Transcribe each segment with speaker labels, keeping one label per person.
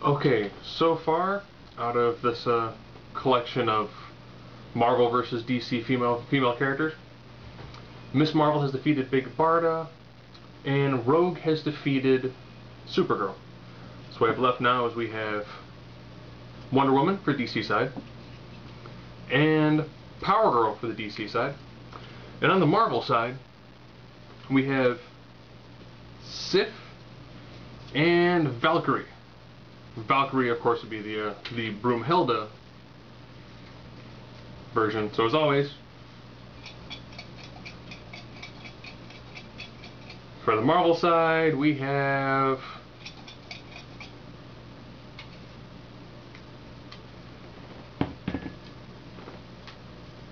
Speaker 1: Okay, so far out of this collection of Marvel versus DC female characters, Miss Marvel has defeated Big Barda, and Rogue has defeated Supergirl. So what I have left now is we have Wonder Woman for DC side, and Power Girl for the DC side, and on the Marvel side we have Sif and Valkyrie. Valkyrie, of course, would be the Broomhilda version. So as always, for the Marvel side, we have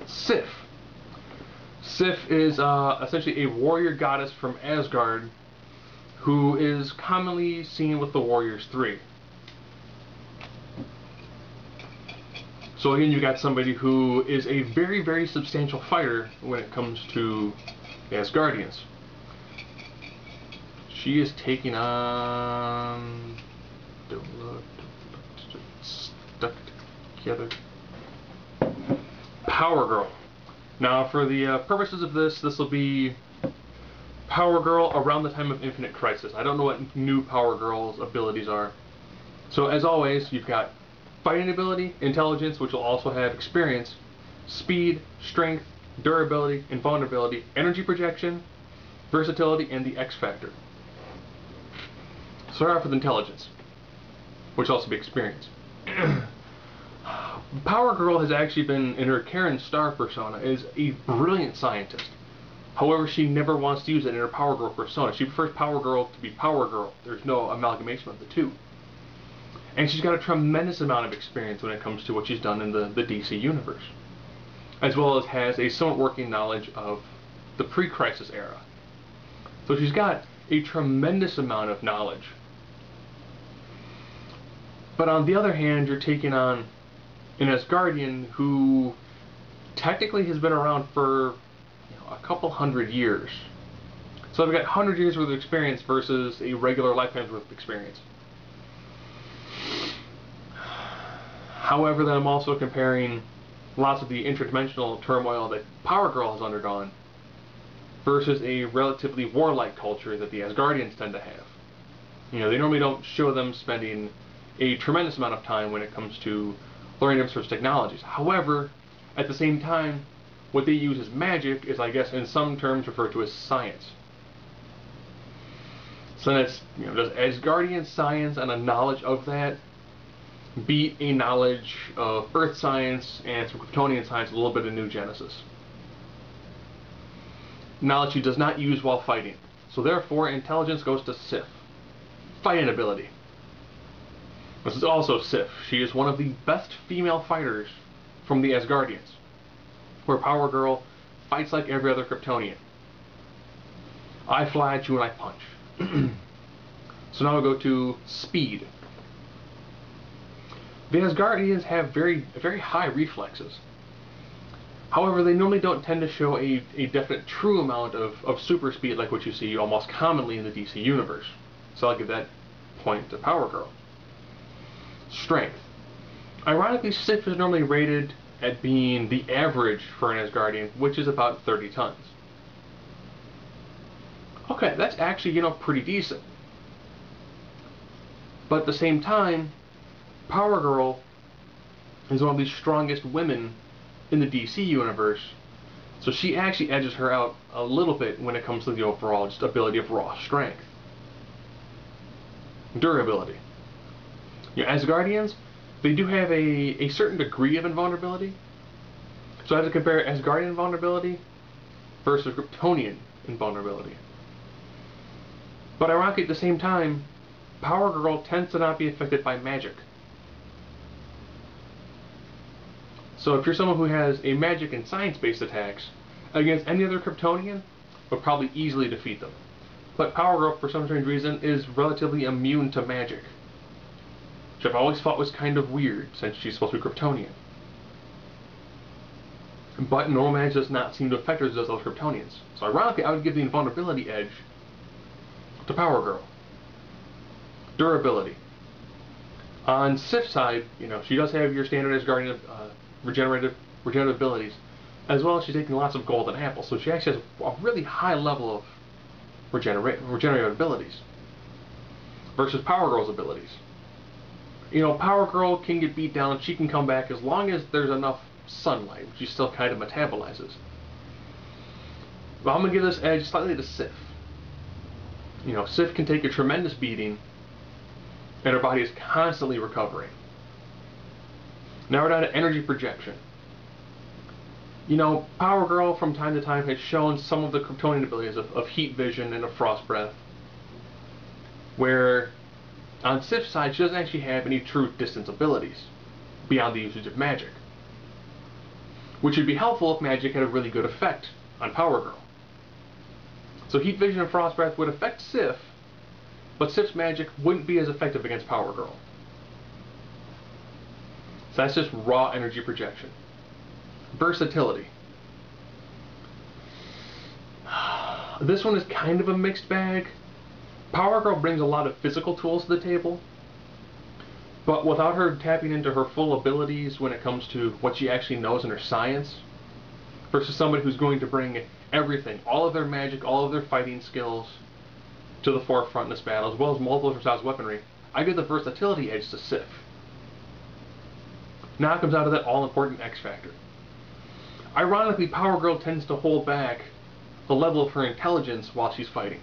Speaker 1: Sif. Sif is essentially a warrior goddess from Asgard who is commonly seen with the Warriors 3. So again, you got somebody who is a very, very substantial fighter when it comes to the Asgardians. She is taking on... stuck together. Power Girl. Now, for the purposes of this will be Power Girl around the time of Infinite Crisis. I don't know what new Power Girl's abilities are. So as always, you've got fighting ability, intelligence, which will also have experience, speed, strength, durability, invulnerability, energy projection, versatility, and the X factor. Start off with intelligence, which will also be experience. Power Girl has actually been, in her Karen Star persona, is a brilliant scientist. However, she never wants to use it in her Power Girl persona. She prefers Power Girl to be Power Girl. There's no amalgamation of the two. And she's got a tremendous amount of experience when it comes to what she's done in the DC universe, as well as has a somewhat working knowledge of the pre-crisis era. So she's got a tremendous amount of knowledge. But on the other hand, you're taking on an Asgardian who technically has been around for a couple hundred years. So I've got 100 years worth of experience versus a regular lifetime's worth of experience. However, then I'm also comparing lots of the interdimensional turmoil that Power Girl has undergone versus a relatively warlike culture that the Asgardians tend to have. You know, they normally don't show them spending a tremendous amount of time when it comes to learning different sorts of technologies. However, at the same time, what they use as magic is, I guess, in some terms referred to as science. So that's, does Asgardian science and a knowledge of that beat a knowledge of Earth science and some Kryptonian science, a little bit of New Genesis? Knowledge she does not use while fighting. So therefore, intelligence goes to Sif. Fighting ability. This is also Sif. She is one of the best female fighters from the Asgardians, where Power Girl fights like every other Kryptonian. I fly at you and I punch. So now we go to speed. The Asgardians have very high reflexes. However, they normally don't tend to show a definite true amount of super speed like what you see almost commonly in the DC universe. So I'll give that point to Power Girl. Strength. Ironically, Sif is normally rated at being the average for an Asgardian, which is about 30 tons. Okay, that's actually, pretty decent. But at the same time, Power Girl is one of the strongest women in the DC universe, so she actually edges her out a little bit when it comes to the overall just ability of raw strength. Durability. Asgardians, they do have a certain degree of invulnerability. So I have to compare Asgardian invulnerability versus Kryptonian invulnerability. But ironically, at the same time, Power Girl tends to not be affected by magic. So if you're someone who has a magic and science-based attacks, against any other Kryptonian, would probably easily defeat them. But Power Girl, for some strange reason, is relatively immune to magic, which I've always thought was kind of weird, since she's supposed to be Kryptonian. But normal magic does not seem to affect her as does those Kryptonians. So ironically, I would give the invulnerability edge to Power Girl. Durability. On Sif's side, she does have your standard Asgardian regenerative abilities, as well as she's taking lots of golden apples, so she actually has a really high level of regenerative abilities versus Power Girl's abilities. Power Girl can get beat down, she can come back as long as there's enough sunlight, which she still kind of metabolizes. But I'm going to give this edge slightly to Sif. Sif can take a tremendous beating, and her body is constantly recovering. Now we're down to energy projection. Power Girl from time to time has shown some of the Kryptonian abilities of heat vision and of frost breath, where on Sif's side she doesn't actually have any true distance abilities beyond the usage of magic, which would be helpful if magic had a really good effect on Power Girl. So heat vision and frost breath would affect Sif, but Sif's magic wouldn't be as effective against Power Girl. So that's just raw energy projection. Versatility. This one is kind of a mixed bag. Power Girl brings a lot of physical tools to the table, but without her tapping into her full abilities when it comes to what she actually knows in her science, versus somebody who's going to bring everything, all of their magic, all of their fighting skills to the forefront in this battle, as well as multiple different styles of weaponry, I give the versatility edge to Sif. Now it comes out of that all-important X factor. Ironically, Power Girl tends to hold back the level of her intelligence while she's fighting.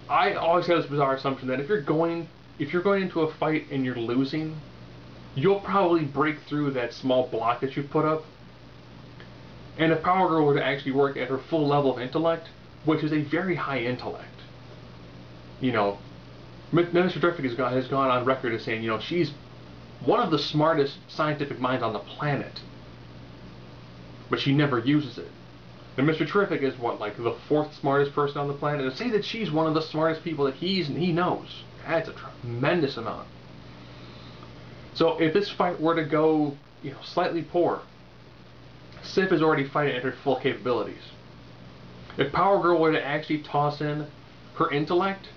Speaker 1: I always have this bizarre assumption that if you're going into a fight and you're losing, you'll probably break through that small block that you've put up. And if Power Girl were to actually work at her full level of intellect, which is a very high intellect, Mr. Terrific has gone on record as saying, she's one of the smartest scientific minds on the planet, but she never uses it. And Mr. Terrific is like the fourth smartest person on the planet. And to say that she's one of the smartest people that he knows, that's a tremendous amount. So if this fight were to go, slightly poor, Sif is already fighting at her full capabilities. If Power Girl were to actually toss in her intellect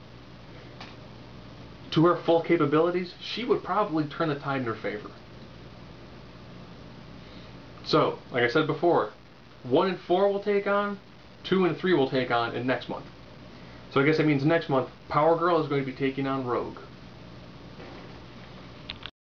Speaker 1: to her full capabilities, she would probably turn the tide in her favor. So, like I said before, 1 and 4 will take on, 2 and 3 will take on in next month. So I guess that means next month, Power Girl is going to be taking on Rogue.